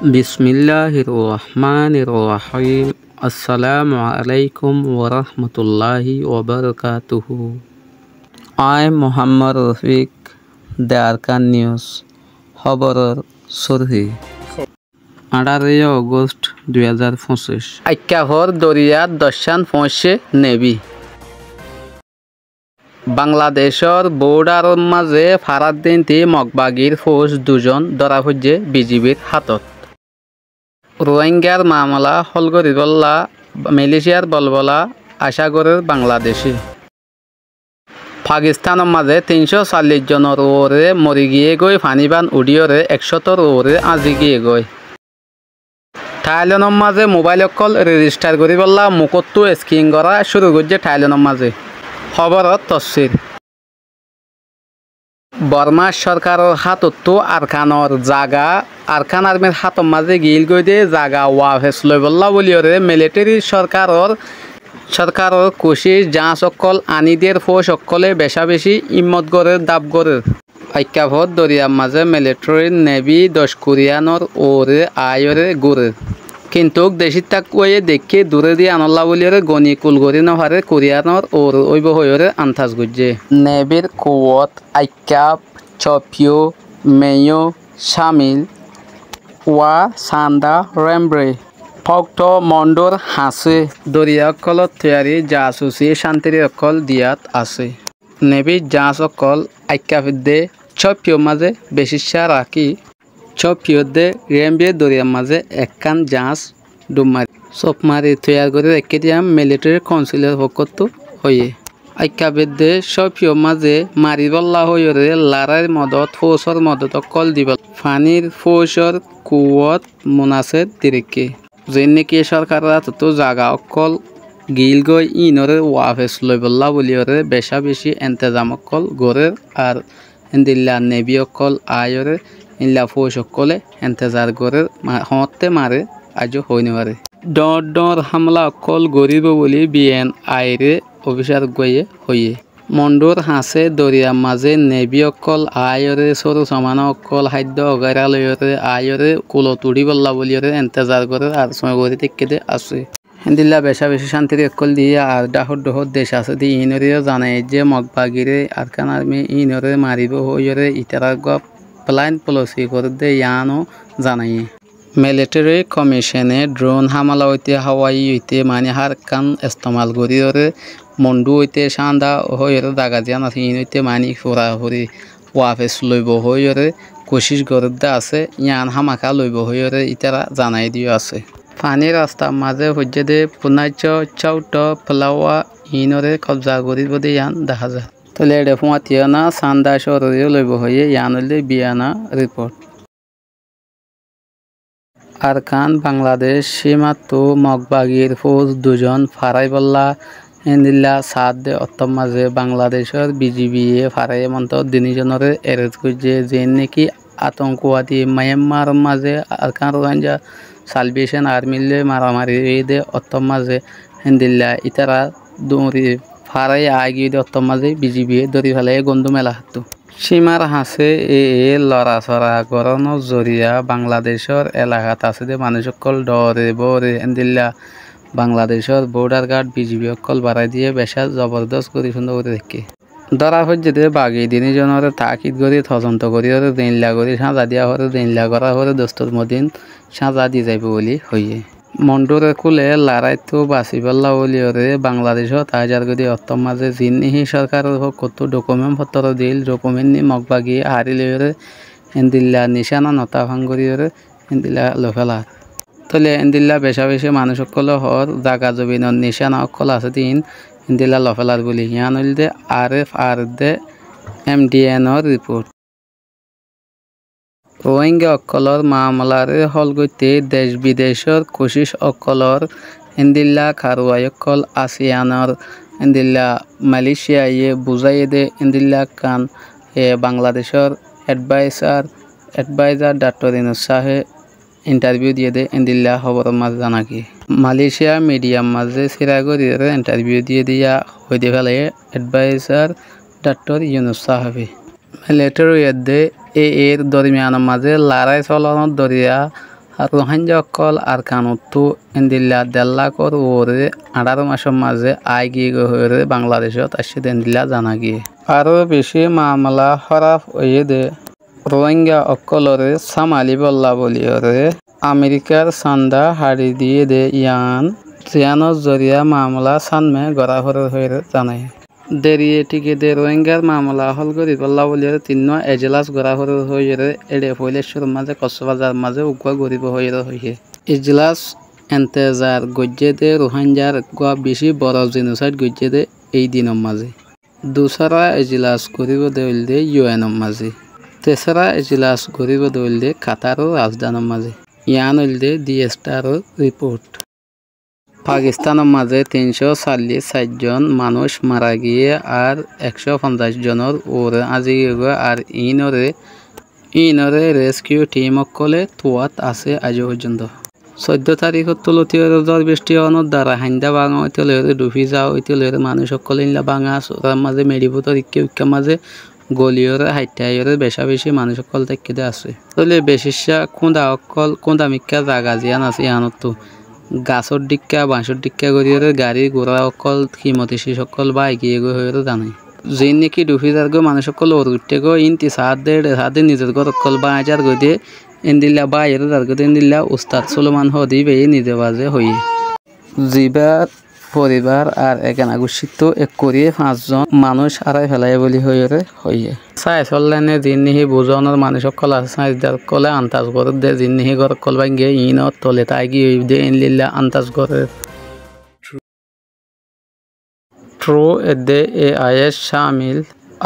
বিসমিল্লাহির রহমানির রহিম। আসসালামু আলাইকুম ওয়া রাহমাতুল্লাহি ওয়া বারাকাতুহু। I Mohammad Rafiq, the Arakan news খবরের সুরহি 18 অগস্ট 2025। আক্যাহর দরিয়াত দর্শন পৌঁছে নেবি বাংলাদেশের বর্ডারের মাঝে ফারাত দিনটি মগবাগির ফৌজ দুজন ধরা পড়ছে বিজিবির হাতত। রোহিঙ্গার মামলা হল করিবল্লা মালয়েশিয়ার বলবলা আশা করে বাংলাদেশি। পাকিস্তানের মাঝে 340 জনের ওরে মরি গিয়ে গই ফানিবান উডিয়রে 100 ওরে আজি গিয়ে গই। থাইল্যান্ডের মাঝে মোবাইল কল রেজিস্টার করিবল্লা মুকত্তু স্কিং করা শুরু করছে থাইল্যান্ডের মাঝে। খবরত তফসিল বর্মা সরকারের হাততো আরকানের জাগা আরকান আর্মির হাতর মাঝে গিল গই দিয়ে জাগা ওয়াফেস লই বল্লা বলিওরে মিলিটারি সরকারের কোশিশ যাঁচ অকল আনিদের ফৌজ সকলে বেশা বেশি ইম্মত গড়ের দাব গড়ের। আক্যাভত দরিয়ার মাঝে মিলিটারি নেভি 10 কোরিয়ানর ওরে আয়রে গড়ের। কিন্তু দেশি তাকুয়ে দেখে দূরে দিয়ে আনল্লা বলিওরে গনি কুলগরি নহারে কোরিয়ানর ওর ওইব হইরে আন্তাজ গুজে। নেভির কুয়ত আক্যাপ চপিও মেয় শামিল ওয়া সান্দা রেমব্রে ফক্ত মন্ডর হাসে দরিয়া অকলত তৈয়ারি জাসুসি শান্তির অকল দিয়াত আছে। নেভির জাঁচ অকল আক্যাফিদে চপিও মাঝে বেশিসা রাখি চপিওদে রেমব্রে দরিয়ার মাঝে একখান জাঁচ ডুমারি চপমারি তৈয়ার করে রেখে দিয়া মিলিটারি কাউন্সিলের পক্ষত হয়ে। আক্যাবেদে চপিও মাঝে মারিবল্লা হইরে লারার মদত ফৌজর মদত অকল দিব ফানির ফৌজর কুয়ত মুনাসের দিরেকে যে নাকি সরকাররা তো জাগা অকল গিল গই ইনরে ওয়াফেস লই বল্লা বলিওরে বেশা বেশি এন্তেজাম অকল গড়ের আর ইন্দিল্লা নেভি অকল আয়রে ইল্লা ফৌজ অকলে এন্তেজার গড়ের হতে মারে আজও হইনি পারে। ডর হামলা অকল গরিব বলি বিএন আইরে অফিসার গয়ে হইয়ে। মন্ডুর হাসে দরিয়ার মাঝে নেভি অকল আয়রে সরু সমান অকল খাদ্য অগাইরা লইরে আয়রে কুলো তুড়ি বল্লা বলিওরে এন্তেজার করে আর সময় গড়ি টেকে আছে। হিন্দিল্লা বেশা বেশি শান্তির অকল দিয়ে আর ডাহর দেশ আছে দিয়ে ইনরিও জানাই যে মগবাগিরে আরকান আর্মি ইনরে মারিব হইরে ইতারা গপ প্লাইন পলিসি করে দে ইয়ানো জানাই। মিলিটারি কমিশনে ড্রোন হামলা হইতে হাওয়াই হইতে মানে হার কান ইস্তেমাল করিওরে মন্ডু হইতে সান্দা হইরে দাগা জিয়ান আছে ইন হইতে মানি ফুরা ফুরি ওয়াফেস লইব হইরে কোশিশ করতে আছে ইয়ান হামাকা লইব হইরে ইতারা জানাই দিও আছে। পানি রাস্তার মাঝে হইছে দে পুনাইচ চাউট ফ্লাওয়া ইনরে কবজা করিব দে ইয়ান দেখা যায়। তাহলে এটা ফুয়াতিও না সান্দা শহরেও লইব হইয়ে ইয়ান হইলে বিয়ানা রিপোর্ট। আরকান বাংলাদেশ সীমান্ত মগবাগির ফৌজ দুজন ফারাইবল্লা ইন্দিল্লা সাদ দে অত্তম মাঝে বাংলাদেশের বিজিবি ফারাই মন্ত দিনিজনরে এরেস্ট করছে যে নাকি আতঙ্কবাদী মায়ানমার মাঝে আরকান রোহিঙ্গা সালভেশন আর্মিলে মারামারি দে অত্তম মাঝে ইন্দিল্লা ইতারা দৌড়ি ফারাই আগিয়ে দে অত্তম মাঝে বিজিবি দড়ি ফেলে গন্ধ মেলা হাতু সীমার হাসে লড়াচড়া করানোর জরিয়া বাংলাদেশের এলাকাত আছে যে মানুষ সকল ডরে বরে এন্দিল্লা বাংলাদেশের বর্ডার গার্ড বিজিবি সকল বাড়াই দিয়ে বেশা জবরদস্ত করে সুন্দর করে দেখে ধরা হচ্ছে যে বাগি দিনজনের তাকিদ করি তদন্ত করি হরে দিনলা করি সাজা দিয়া হরে দিনলা করা হরে দোস্তর মদিন সাজা দিয়ে যাইব বলি হইয়ে। মন্ডুরে কুলে লড়াই তো বাঁচিবল্লা বলি হরে বাংলাদেশত হাজার গদি অত্তম মাঝে যিনি সরকারের কত ডকুমেন্ট পত্র দিল ডকুমেন্ট নি মগবাগি হারি লইরে এন্দিল্লা নিশানা নতা ভাঙ্গরি হরে এন্দিল্লা লফেলার তলে এন্দিল্লা বেশা বেশি মানুষ সকল হর জাগা জমিনের নিশানা অকল আছে দিন এন্দিল্লা লফেলার বলি ইয়ান হইল দে RFR দে MDNর রিপোর্ট। রোহিঙ্গা অকলর মামলারে হল গইতে দেশ বিদেশের কোশিশ অকলর ইন্দিল্লা খারুয়াই অকল আসিয়ানর ইন্দিল্লা মালয়েশিয়া বুঝাই দে ইন্দিল্লা কান বাংলাদেশের অ্যাডভাইজার ডক্টর ইনুস শাহে ইন্টারভিউ দিয়ে দে ইন্দিল্লা খবরের মাঝে জানা কি মালয়েশিয়া মিডিয়ার মাঝে সিরাগরিরে ইন্টারভিউ দিয়ে দিয়া হইতে ফেলে অ্যাডভাইজার ডক্টর ইউনুস সাহাবি মিলিটারি এর দরমিয়ানের মাঝে লড়াই চলানোর দরিয়া আর রোহিঙ্গা অকল আর কানুত্তু ইন্দিল্লা দেল্লাকর ওরে 18 মাসের মাঝে আই গিয়ে হয়ে বাংলাদেশত আসছে ইন্দিল্লা জানা গিয়ে আরও বেশি মামলা হরাফ হয়ে দে রোহিঙ্গা অকলরে সামালি বল্লা বলি ওরে আমেরিকার চান্দা হাড়ি দিয়ে দে জিয়ানোর জরিয়া মামলা সানমে গড়া হয়ে জানায় দেরিয়ে টিকে দে রোহিঙ্গার মামলা হল করি বল্লা বলি তিন এজলাস গড়া হয়ে এড়ে ফৈলেশ্বর মাঝে কক্সবাজার মাঝে উগুয়া গরিব হয়ে ইজলাস এন্তেজার গজ্জে দে রোহিঙ্গার গোয়া বেশি বড় জেনোসাইড গজ্জে দে এই দিনের মাঝে দুসরা এজলাস গরিব দল দে ইউএনের মাঝে তেসরা এজলাস গরিব দল দে কাতারও রাজধানীর মাঝে ইয়ান হইল দে দি স্টারর রিপোর্ট পাকিস্তানের মাঝে 340 জন মানুষ মারা গিয়ে আর 150 জনের ওরে আজি আর ইনরে রেস্কিউ টিম অকলে তোয়াত আছে আজ পর্যন্ত 14 তারিখত তুলতীয় জ্বর বৃষ্টি হওয়ার দ্বারা হাইন্দা ভাঙা হইতে ডুবি যাওয়া হইতে মানুষ সকলে ইনলা ভাঙা তার মাঝে মেডিপুতর ইক্কা মাঝে গলিয়রে হাইটাইয়রে বেশি মানুষ সকল থেকে আছে তাহলে বেশিসা কোঁদা মিক্কা জাগা জিয়ান আছে ইহানতো গাছর ডিক্কা বাঁশর ডিক্কা করিয়রে গাড়ি ঘোড়া অকল কিমতি সে সকল বা এগিয়ে হয়ে জানাই যেই নাকি ডুবি যার গো মানুষ সকল ওর উঠতে গো ইনতি সাত দে নিজের ঘর অকল বা আজার গই দিয়ে ইন্দিল্লা বা এর যার গো ইন্দিল্লা উস্তাদ সুলেমান হদি বে নিজে বাজে হই জিবার পরিবার আর এখানে ঘোষিত এক করিয়ে 5 জন মানুষ আড়াই ফেলাই বলি হইয়ে চাই চললেনে জিনিহি বুজনের মানুষ সকল আছে চাইদার কলে আন্তাজ করে দে জিনিহি ঘর কল ভাঙ্গে ইনত তলে তাই গিয়ে দে ইনলিল্লা আন্তাজ করে ট্রু এদে AIS শামিল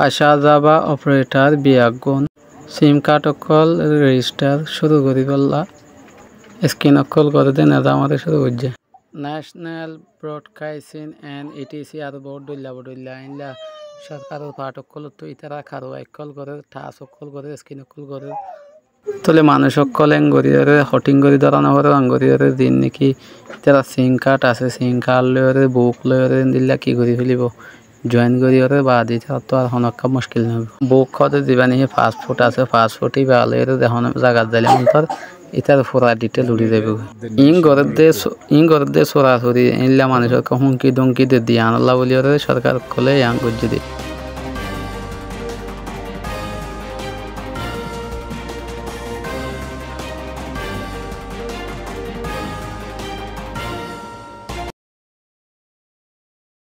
আশা যাবা অপারেটর বিয়াগুন সিম কার্ড অকল রেজিস্টার শুরু করি বললা স্ক্রিন অকল করে দে না আমাদের শুরু করছে ন্যাশনাল ব্রডকাস্টিং এন্ড ETC আর বড় ইনলা সরকারের পাঠ অকল তো ইতারা খারো অকল করে টাচ অকল করে স্ক্রিন অকল করে তলে মানুষ অকল এঙ্গরিয়রে হটিং করি ধরানো করে আঙ্গরিয়রে দিন নাকি তারা সিম কার্ড আছে সিম কার্ড লয়রে বুক লয়রে দিল্লা কি করি ফেলিব জয়েন করিয়রে বা দিতে তো আর হনকা মুশকিল নয় বুক খতে দিবা নি পাসপোর্ট আছে পাসপোর্টই বা লয়রে দেখুন জায়গা যাইলে অন্তর ইতার পুরা ডিটেল উড়ি যাবে ইন গরদে সরাসরি ইনলা মানুষের হুমকি দমকি দিয়ে দিয়ে আনলা বলিয়রে সরকার কলে ইয়াং গজ্জি দিয়ে